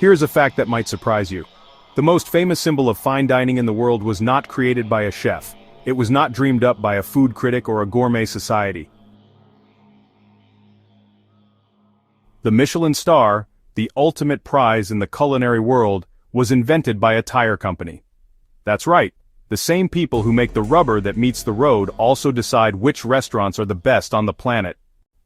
Here's a fact that might surprise you. The most famous symbol of fine dining in the world was not created by a chef. It was not dreamed up by a food critic or a gourmet society. The Michelin Star, the ultimate prize in the culinary world, was invented by a tire company. That's right, the same people who make the rubber that meets the road also decide which restaurants are the best on the planet.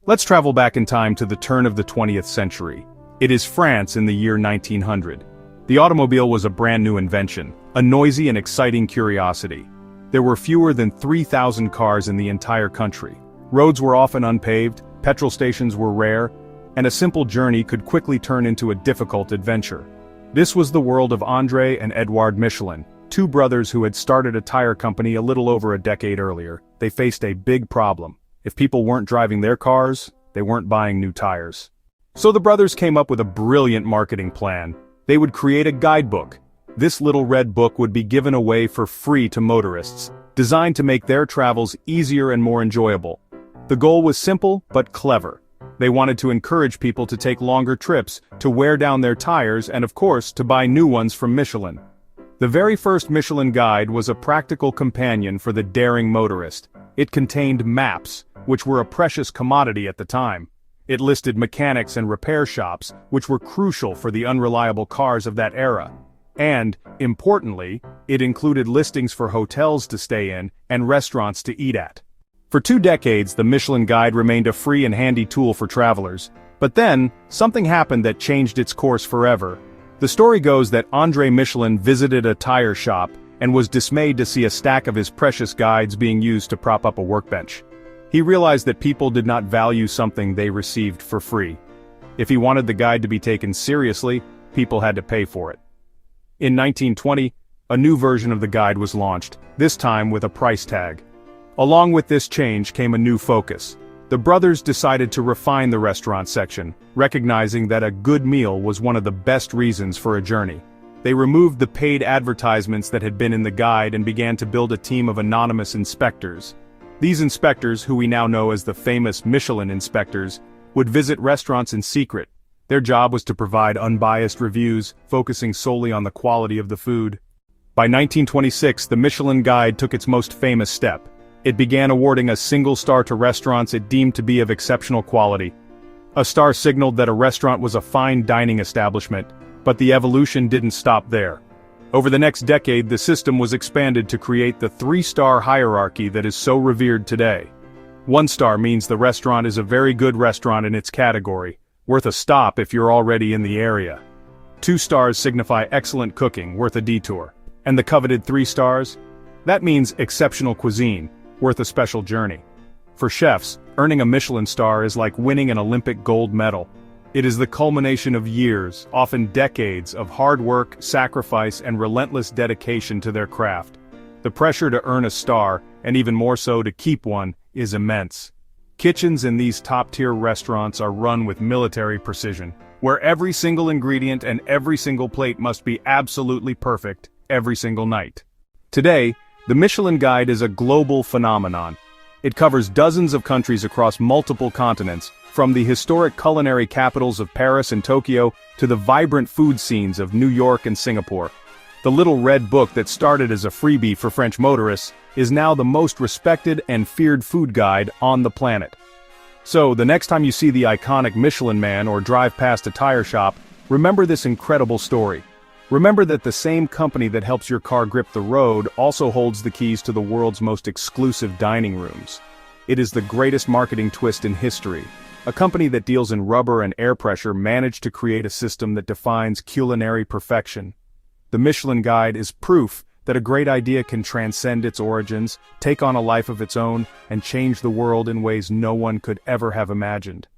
Let's travel back in time to the turn of the 20th century. It is France in the year 1900. The automobile was a brand new invention, a noisy and exciting curiosity. There were fewer than 3,000 cars in the entire country. Roads were often unpaved, petrol stations were rare, and a simple journey could quickly turn into a difficult adventure. This was the world of André and Edouard Michelin, two brothers who had started a tire company a little over a decade earlier. They faced a big problem. If people weren't driving their cars, they weren't buying new tires. So the brothers came up with a brilliant marketing plan. They would create a guidebook. This little red book would be given away for free to motorists, designed to make their travels easier and more enjoyable. The goal was simple but clever. They wanted to encourage people to take longer trips, to wear down their tires, and of course, to buy new ones from Michelin. The very first Michelin guide was a practical companion for the daring motorist. It contained maps, which were a precious commodity at the time. It listed mechanics and repair shops, which were crucial for the unreliable cars of that era. And, importantly, it included listings for hotels to stay in and restaurants to eat at. For 2 decades, the Michelin Guide remained a free and handy tool for travelers. But then, something happened that changed its course forever. The story goes that André Michelin visited a tire shop and was dismayed to see a stack of his precious guides being used to prop up a workbench. He realized that people did not value something they received for free. If he wanted the guide to be taken seriously, people had to pay for it. In 1920, a new version of the guide was launched, this time with a price tag. Along with this change came a new focus. The brothers decided to refine the restaurant section, recognizing that a good meal was one of the best reasons for a journey. They removed the paid advertisements that had been in the guide and began to build a team of anonymous inspectors. These inspectors, who we now know as the famous Michelin inspectors, would visit restaurants in secret. Their job was to provide unbiased reviews, focusing solely on the quality of the food. By 1926, the Michelin Guide took its most famous step. It began awarding a single star to restaurants it deemed to be of exceptional quality. A star signaled that a restaurant was a fine dining establishment, but the evolution didn't stop there. Over the next decade, the system was expanded to create the 3-star hierarchy that is so revered today. 1 star means the restaurant is a very good restaurant in its category, worth a stop if you're already in the area. 2 stars signify excellent cooking, worth a detour. And the coveted 3 stars? That means exceptional cuisine, worth a special journey. For chefs, earning a Michelin star is like winning an Olympic gold medal. It is the culmination of years, often decades, of hard work, sacrifice, and relentless dedication to their craft. The pressure to earn a star, and even more so to keep one, is immense. Kitchens in these top-tier restaurants are run with military precision, where every single ingredient and every single plate must be absolutely perfect, every single night. Today, the Michelin Guide is a global phenomenon. It covers dozens of countries across multiple continents, from the historic culinary capitals of Paris and Tokyo to the vibrant food scenes of New York and Singapore. The little red book that started as a freebie for French motorists is now the most respected and feared food guide on the planet. So, the next time you see the iconic Michelin Man or drive past a tire shop, remember this incredible story. Remember that the same company that helps your car grip the road also holds the keys to the world's most exclusive dining rooms. It is the greatest marketing twist in history. A company that deals in rubber and air pressure managed to create a system that defines culinary perfection. The Michelin Guide is proof that a great idea can transcend its origins, take on a life of its own, and change the world in ways no one could ever have imagined.